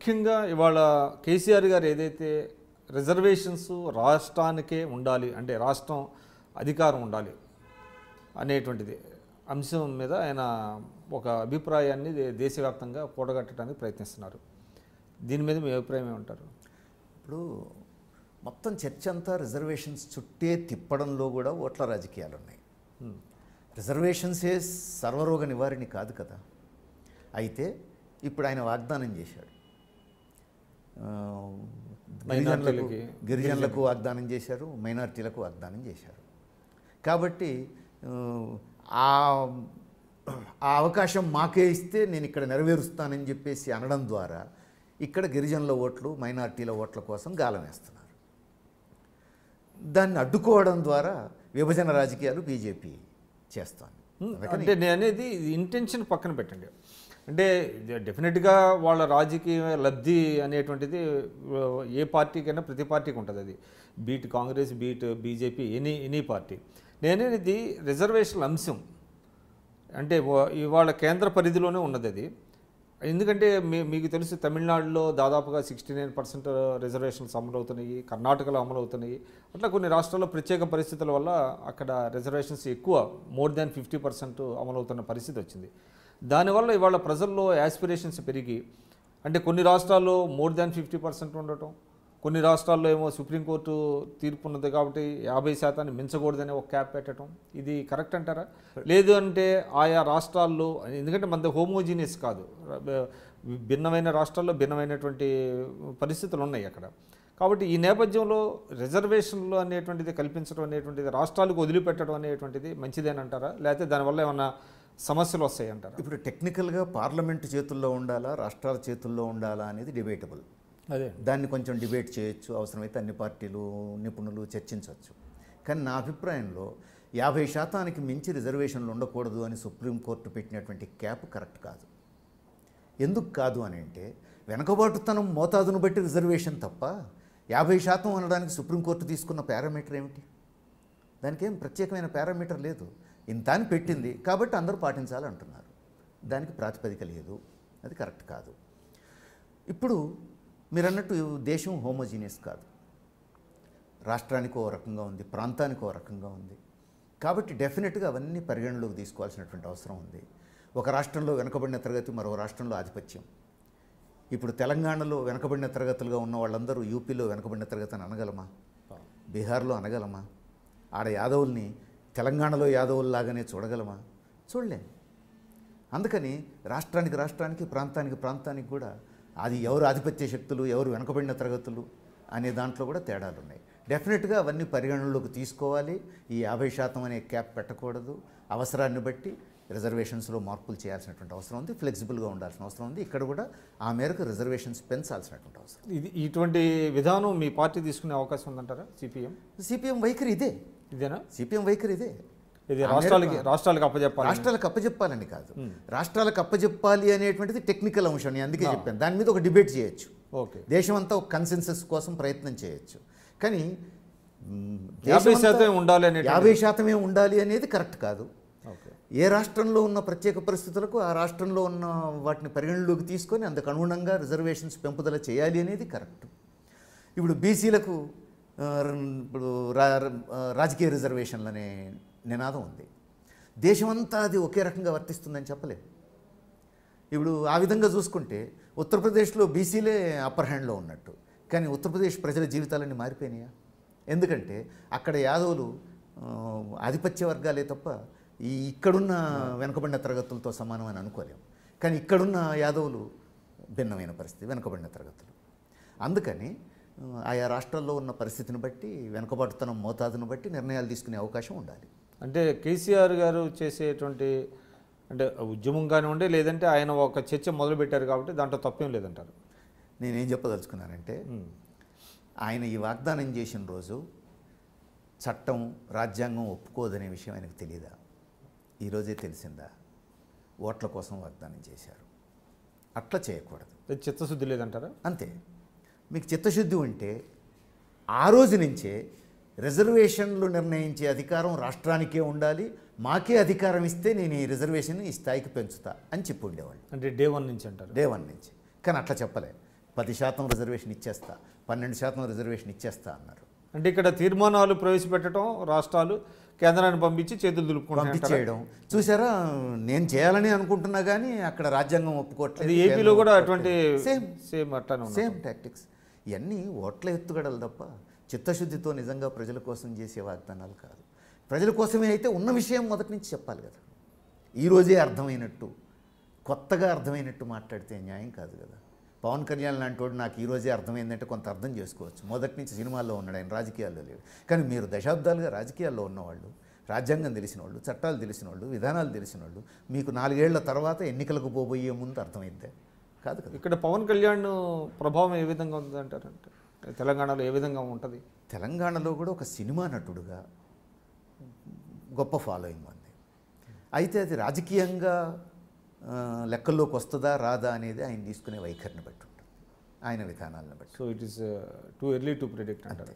ముఖ్యంగా ఇవాళ కేసీఆర్ గారు ఏదైతే రిజర్వేషన్స్ రాష్ట్రానికే ఉండాలి, అంటే రాష్ట్రం అధికారం ఉండాలి అనేటువంటిది అంశం మీద ఆయన ఒక అభిప్రాయాన్ని దేశవ్యాప్తంగా కూడగట్టడానికి ప్రయత్నిస్తున్నారు. దీని మీద మీ అభిప్రాయం ఏమంటారు? ఇప్పుడు మొత్తం చర్చ అంతా రిజర్వేషన్స్ చుట్టే తిప్పడంలో కూడా ఓట్ల రాజకీయాలు ఉన్నాయి. రిజర్వేషన్సే సర్వరోగ నివారణి కాదు కదా. అయితే ఇప్పుడు ఆయన వాగ్దానం చేశాడు, గిరిజనులకు వాగ్దానం చేశారు, మైనారిటీలకు వాగ్దానం చేశారు. కాబట్టి ఆ అవకాశం మాకే ఇస్తే నేను ఇక్కడ నెరవేరుస్తానని చెప్పేసి అనడం ద్వారా ఇక్కడ గిరిజనుల ఓట్లు, మైనారిటీల ఓట్ల కోసం గాలం వేస్తున్నారు. దాన్ని అడ్డుకోవడం ద్వారా విభజన రాజకీయాలు బీజేపీ చేస్తాను. అంటే నేను అనేది ఇంటెన్షన్ పక్కన పెట్టండి. అంటే డెఫినెట్గా వాళ్ళ రాజకీయ లబ్ధి అనేటువంటిది ఏ పార్టీకైనా ప్రతి పార్టీకి ఉంటుంది. అది beat Congress, beat BJP, any party. నేనేది రిజర్వేషన్ అంశం అంటే ఇవాళ కేంద్ర పరిధిలోనే ఉన్నది అది. ఎందుకంటే మీకు తెలుసు, తమిళనాడులో దాదాపుగా 69% రిజర్వేషన్స్ అమలవుతున్నాయి, కర్ణాటకలో అమలవుతున్నాయి. అట్లా కొన్ని రాష్ట్రాల్లో ప్రత్యేక పరిస్థితుల వల్ల అక్కడ రిజర్వేషన్స్ ఎక్కువ, మోర్ దాన్ 50% అమలవుతున్న పరిస్థితి వచ్చింది. దానివల్ల ఇవాళ ప్రజల్లో యాస్పిరేషన్స్ పెరిగి, అంటే కొన్ని రాష్ట్రాల్లో మోర్ దాన్ 50% ఉండటం, కొన్ని రాష్ట్రాల్లో ఏమో సుప్రీంకోర్టు తీర్పు ఉన్నది కాబట్టి 50% మించకూడదని ఒక క్యాప్ పెట్టడం, ఇది కరెక్ట్ అంటారా? లేదు అంటే ఆయా రాష్ట్రాల్లో, ఎందుకంటే మనది హోమోజీనియస్ కాదు, భిన్నమైన రాష్ట్రాల్లో భిన్నమైనటువంటి పరిస్థితులు ఉన్నాయి అక్కడ. కాబట్టి ఈ నేపథ్యంలో రిజర్వేషన్లు అనేటువంటిది కల్పించడం అనేటువంటిది రాష్ట్రాలకు వదిలిపెట్టడం అనేటువంటిది మంచిదేనంటారా, లేకపోతే దానివల్ల ఏమన్నా సమస్యలు వస్తాయంటారా? ఇప్పుడు టెక్నికల్గా పార్లమెంటు చేతుల్లో ఉండాలా, రాష్ట్రాల చేతుల్లో ఉండాలా అనేది డిబేటబుల్. అదే, దాన్ని కొంచెం డిబేట్ చేయొచ్చు, అవసరమైతే అన్ని పార్టీలు నిపుణులు చర్చించవచ్చు. కానీ నా అభిప్రాయంలో 50% మించి రిజర్వేషన్లు ఉండకూడదు అని సుప్రీంకోర్టు పెట్టినటువంటి క్యాప్ కరెక్ట్ కాదు. ఎందుకు కాదు అని అంటే, వెనకబాటుతనం మోతాదును బట్టి రిజర్వేషన్ తప్ప 50% అనడానికి సుప్రీంకోర్టు తీసుకున్న పారామీటర్ ఏమిటి? దానికి ఏం ప్రత్యేకమైన పారామీటర్ లేదు. ఇంత అని పెట్టింది కాబట్టి అందరూ పాటించాలంటున్నారు. దానికి ప్రాతిపదిక లేదు, అది కరెక్ట్ కాదు. ఇప్పుడు మీరు అన్నట్టు దేశం హోమోజీనియస్ కాదు, రాష్ట్రానికి ఓ రకంగా ఉంది, ప్రాంతానికి ఓ రకంగా ఉంది. కాబట్టి డెఫినెట్గా అవన్నీ పరిగణలోకి తీసుకోవాల్సినటువంటి అవసరం ఉంది. ఒక రాష్ట్రంలో వెనుకబడిన తరగతి, మరో రాష్ట్రంలో ఆధిపత్యం. ఇప్పుడు తెలంగాణలో వెనుకబడిన తరగతులుగా ఉన్న వాళ్ళందరూ యూపీలో వెనుకబడిన తరగతి అని అనగలమా? బీహార్లో అనగలమా? ఆడ యాదవుల్ని తెలంగాణలో యాదవుల్లాగానే చూడగలమా? చూడలేం. అందుకని రాష్ట్రానికి ప్రాంతానికి కూడా అది ఎవరు ఆధిపత్య శక్తులు, ఎవరు వెనుకబడిన తరగతులు అనే దాంట్లో కూడా తేడాలు ఉన్నాయి. డెఫినెట్గా అవన్నీ పరిగణనలోకి తీసుకోవాలి. ఈ 50% అనే క్యాప్ పెట్టకూడదు. అవసరాన్ని బట్టి రిజర్వేషన్స్లో మార్పులు చేయాల్సినటువంటి అవసరం ఉంది, ఫ్లెక్సిబుల్గా ఉండాల్సిన అవసరం ఉంది. ఇక్కడ కూడా ఆ మేరకు రిజర్వేషన్స్ పెంచాల్సినటువంటి అవసరం. ఇటువంటి విధానం మీ పార్టీ తీసుకునే అవకాశం ఉందంటారా? సిపిఎం వైఖరి ఇదేనా? సిపిఎం వైఖరి ఇదే. ఇది రాష్ట్రాలకు అప్పచెప్పాలి, రాష్ట్రాలకు అప్పచెప్పాలని కాదు, రాష్ట్రాలకు అప్పచెప్పాలి అనేటువంటిది టెక్నికల్ అంశం. నేను అందుకే చెప్పాను, దాని మీద ఒక డిబేట్ చేయొచ్చు. ఓకే, దేశం అంతా ఒక కన్సెన్సస్ కోసం ప్రయత్నం చేయొచ్చు. కానీ 50% ఉండాలి, 50% ఉండాలి అనేది కరెక్ట్ కాదు. ఏ రాష్ట్రంలో ఉన్న ప్రత్యేక పరిస్థితులకు ఆ రాష్ట్రంలో ఉన్న వాటిని పరిగణలోకి తీసుకొని అందుకు అనుగుణంగా రిజర్వేషన్స్ పెంపుదల చేయాలి అనేది కరెక్ట్. ఇప్పుడు బీసీలకు ఇప్పుడు రాజకీయ రిజర్వేషన్లు అనే నినాదం ఉంది. దేశమంతా అది ఒకే రకంగా వర్తిస్తుందని చెప్పలేదు. ఇప్పుడు ఆ విధంగా చూసుకుంటే ఉత్తరప్రదేశ్లో బీసీలే అప్పర్ హ్యాండ్లో ఉన్నట్టు, కానీ ఉత్తరప్రదేశ్ ప్రజల జీవితాలన్నీ మారిపోయినాయా? ఎందుకంటే అక్కడ యాదవులు ఆధిపత్య వర్గాలే తప్ప ఇక్కడున్న వెనుకబడిన తరగతులతో సమానం అని అనుకోలేము. కానీ ఇక్కడున్న యాదవులు భిన్నమైన పరిస్థితి, వెనుకబడిన తరగతులు. అందుకని ఆయా రాష్ట్రాల్లో ఉన్న పరిస్థితిని బట్టి, వెనుకబాటుతనం మోతాదును బట్టి నిర్ణయాలు తీసుకునే అవకాశం ఉండాలి. అంటే కేసీఆర్ గారు చేసేటువంటి అంటే ఉద్యమం కానివ్వండి, లేదంటే ఆయన ఒక చర్చ మొదలుపెట్టారు కాబట్టి దాంట్లో తప్పేం లేదంటారు. నేనేం చెప్పదలుచుకున్నానంటే, ఆయన ఈ వాగ్దానం చేసిన రోజు చట్టం, రాజ్యాంగం ఒప్పుకోదనే విషయం ఆయనకు తెలియదా? ఈరోజే తెలిసిందా? ఓట్ల కోసం వాగ్దానం చేశారు. అట్లా చేయకూడదు. చిత్తశుద్ధి లేదంటారా? అంతే. మీకు చిత్తశుద్ధి ఉంటే ఆ రోజు నుంచే రిజర్వేషన్లు నిర్ణయించే అధికారం రాష్ట్రానికే ఉండాలి, మాకే అధికారం ఇస్తే నేను ఈ రిజర్వేషన్ ఈ స్థాయికి పెంచుతా అని చెప్పి ఉండేవాళ్ళు. అంటే డే 1 నుంచి అంటారు. డే 1 నుంచి. కానీ అట్లా చెప్పలే. 10% రిజర్వేషన్ ఇచ్చేస్తా, 12% రిజర్వేషన్ ఇచ్చేస్తా అన్నారు. అంటే ఇక్కడ తీర్మానాలు ప్రవేశపెట్టడం, రాష్ట్రాలు కేంద్రాన్ని పంపించి చేతులు దులుపుకుంటారు, పంపించేయడం. చూసారా, నేను చేయాలని అనుకుంటున్నా కానీ అక్కడ రాజ్యాంగం ఒప్పుకోవట్లేదు. ఏపీలో కూడా అటువంటి సేమ్ టాక్టిక్స్. ఇవన్నీ ఓట్ల ఎత్తుగడలు తప్ప చిత్తశుద్ధితో నిజంగా ప్రజల కోసం చేసే వాగ్దానాలు కాదు. ప్రజల కోసమే అయితే ఉన్న విషయం మొదటి నుంచి చెప్పాలి కదా. ఈరోజే అర్థమైనట్టు, కొత్తగా అర్థమైనట్టు మాట్లాడితే న్యాయం కాదు కదా. పవన్ కళ్యాణ్ లాంటి వాడు నాకు ఈరోజే అర్థమైందంటే కొంత అర్థం చేసుకోవచ్చు. మొదటి నుంచి సినిమాల్లో ఉన్నాడు, ఆయన రాజకీయాల్లో లేడు. కానీ మీరు దశాబ్దాలుగా రాజకీయాల్లో ఉన్నవాళ్ళు, రాజ్యాంగం తెలిసిన వాళ్ళు, చట్టాలు తెలిసిన వాళ్ళు, విధానాలు తెలిసిన వాళ్ళు, మీకు 4 ఏళ్ల తర్వాత ఎన్నికలకు పోబోయే ముందు అర్థమైద్దే కాదు కదా. ఇక్కడ పవన్ కళ్యాణ్ ప్రభావం ఏ విధంగా ఉందంటారంటే తెలంగాణలో ఏ విధంగా ఉంటుంది? తెలంగాణలో కూడా ఒక సినిమా నటుడుగా గొప్ప ఫాలోయింగ్ ఉంది. అయితే అది రాజకీయంగా లెక్కల్లోకి వస్తుందా రాదా అనేది ఆయన తీసుకునే వైఖరిని బట్టి ఉంటుంది, ఆయన విధానాలను బట్టి. So it is too early to predict అంటారు.